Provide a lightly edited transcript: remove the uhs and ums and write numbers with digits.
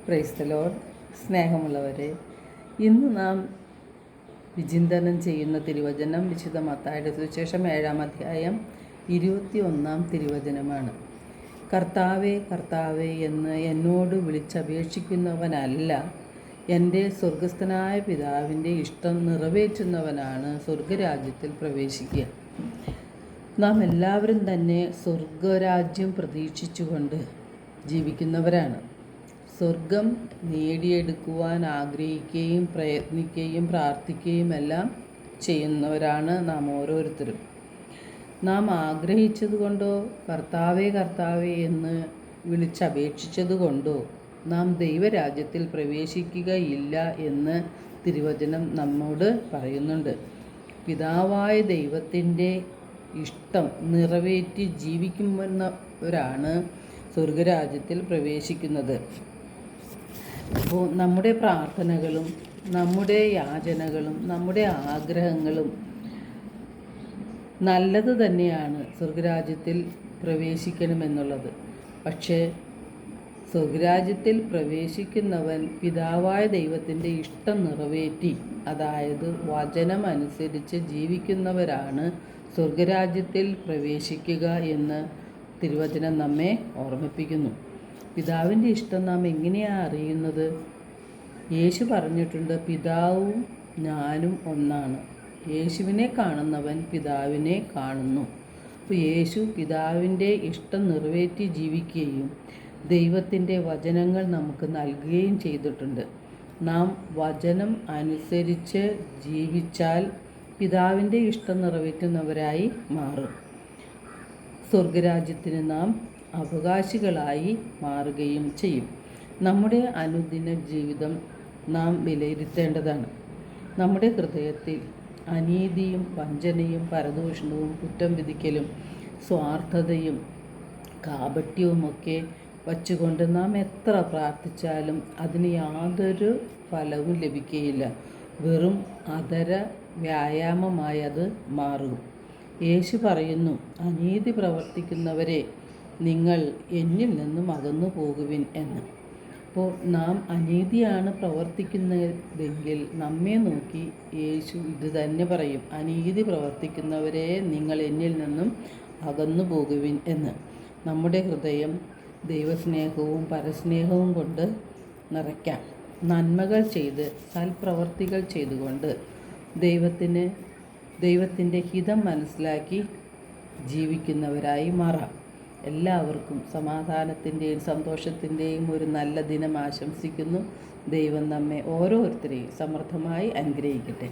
Praise the Lord. സ്നേഹമുള്ളവരെ, ഇന്ന് നാം വിചിന്തനം ചെയ്യുന്ന തിരുവചനം വിശുദ്ധ മത്തായിയുടെ സുവിശേഷം 7-ാം അധ്യായം 21-ാം തിരുവചനമാണ്. കർത്താവേ, കർത്താവേ എന്ന് എന്നോട് വിളിച്ചപേക്ഷിക്കുന്നവനല്ല, എൻ്റെ സ്വർഗസ്ഥനായ പിതാവിൻ്റെ ഇഷ്ടം നിറവേറ്റുന്നവനാണ് സ്വർഗരാജ്യത്തിൽ പ്രവേശിക്കുക. നാം എല്ലാവരും തന്നെ സ്വർഗരാജ്യം പ്രതീക്ഷിച്ചുകൊണ്ട് ജീവിക്കുന്നവരാണ്. സ്വർഗം നേടിയെടുക്കുവാൻ ആഗ്രഹിക്കുകയും പ്രയത്നിക്കുകയും പ്രാർത്ഥിക്കുകയും എല്ലാം ചെയ്യുന്നവരാണ് നാം ഓരോരുത്തരും. നാം ആഗ്രഹിച്ചതുകൊണ്ടോ കർത്താവേ കർത്താവേ എന്ന് വിളിച്ചപേക്ഷിച്ചതുകൊണ്ടോ നാം ദൈവരാജ്യത്തിൽ പ്രവേശിക്കുകയില്ല എന്ന് തിരുവചനം നമ്മോട് പറയുന്നുണ്ട്. പിതാവായ ദൈവത്തിൻ്റെ ഇഷ്ടം നിറവേറ്റി ജീവിക്കുന്നവരാണ് സ്വർഗരാജ്യത്തിൽ പ്രവേശിക്കുന്നത്. അപ്പോൾ നമ്മുടെ പ്രാർത്ഥനകളും നമ്മുടെ യാചനകളും നമ്മുടെ ആഗ്രഹങ്ങളും നല്ലത് തന്നെയാണ്, സ്വർഗരാജ്യത്തിൽ പ്രവേശിക്കണമെന്നുള്ളത്. പക്ഷേ സ്വർഗരാജ്യത്തിൽ പ്രവേശിക്കുന്നവൻ പിതാവായ ദൈവത്തിൻ്റെ ഇഷ്ടം നിറവേറ്റി, അതായത് വചനം അനുസരിച്ച് ജീവിക്കുന്നവരാണ് സ്വർഗരാജ്യത്തിൽ പ്രവേശിക്കുക എന്ന് തിരുവചനം നമ്മെ ഓർമ്മിപ്പിക്കുന്നു. പിതാവിൻ്റെ ഇഷ്ടം നാം എങ്ങനെയാണ് അറിയുന്നത്? യേശു പറഞ്ഞിട്ടുണ്ട്, പിതാവും ഞാനും ഒന്നാണ്. യേശുവിനെ കാണുന്നവൻ പിതാവിനെ കാണുന്നു. അപ്പോൾ യേശു പിതാവിൻ്റെ ഇഷ്ടം നിറവേറ്റി ജീവിക്കുകയും ദൈവത്തിൻ്റെ വചനങ്ങൾ നമുക്ക് നൽകുകയും ചെയ്തിട്ടുണ്ട്. നാം വചനം അനുസരിച്ച് ജീവിച്ചാൽ പിതാവിൻ്റെ ഇഷ്ടം നിറവേറ്റുന്നവരായി മാറും. സ്വർഗരാജ്യത്തിന് നാം അവകാശികളായി മാറുകയും ചെയ്യും. നമ്മുടെ അനുദിന ജീവിതം നാം വിലയിരുത്തേണ്ടതാണ്. നമ്മുടെ ഹൃദയത്തിൽ അനീതിയും വഞ്ചനയും പരദൂഷണവും കുറ്റം വിധിക്കലും സ്വാർത്ഥതയും കാപട്യവുമൊക്കെ വച്ചുകൊണ്ട് നാം എത്ര പ്രാർത്ഥിച്ചാലും അതിന് യാതൊരു ഫലവും ലഭിക്കുകയില്ല. വെറും അധര വ്യായാമമായി അത് മാറും. യേശു പറയുന്നു, അനീതി പ്രവർത്തിക്കുന്നവരെ നിങ്ങൾ എന്നിൽ നിന്നും അകന്നു പോകുവിൻ എന്ന്. അപ്പോൾ നാം അനീതിയാണ് പ്രവർത്തിക്കുന്നതെങ്കിൽ നമ്മെ നോക്കി യേശു ഇത് തന്നെ പറയും, അനീതി പ്രവർത്തിക്കുന്നവരെ നിങ്ങൾ എന്നിൽ നിന്നും അകന്നു പോകുവിൻ എന്ന്. നമ്മുടെ ഹൃദയം ദൈവസ്നേഹവും പരസ്നേഹവും കൊണ്ട് നിറയ്ക്കാം. നന്മകൾ ചെയ്ത് സൽപ്രവർത്തികൾ ചെയ്തുകൊണ്ട് ദൈവത്തിൻ്റെ ഹിതം മനസ്സിലാക്കി ജീവിക്കുന്നവരായി മാറാം. എല്ലാവർക്കും സമാധാനത്തിൻ്റെയും സന്തോഷത്തിൻ്റെയും ഒരു നല്ല ദിനം ആശംസിക്കുന്നു. ദൈവം നമ്മെ ഓരോരുത്തരെയും സമൃദ്ധമായി അനുഗ്രഹിക്കട്ടെ.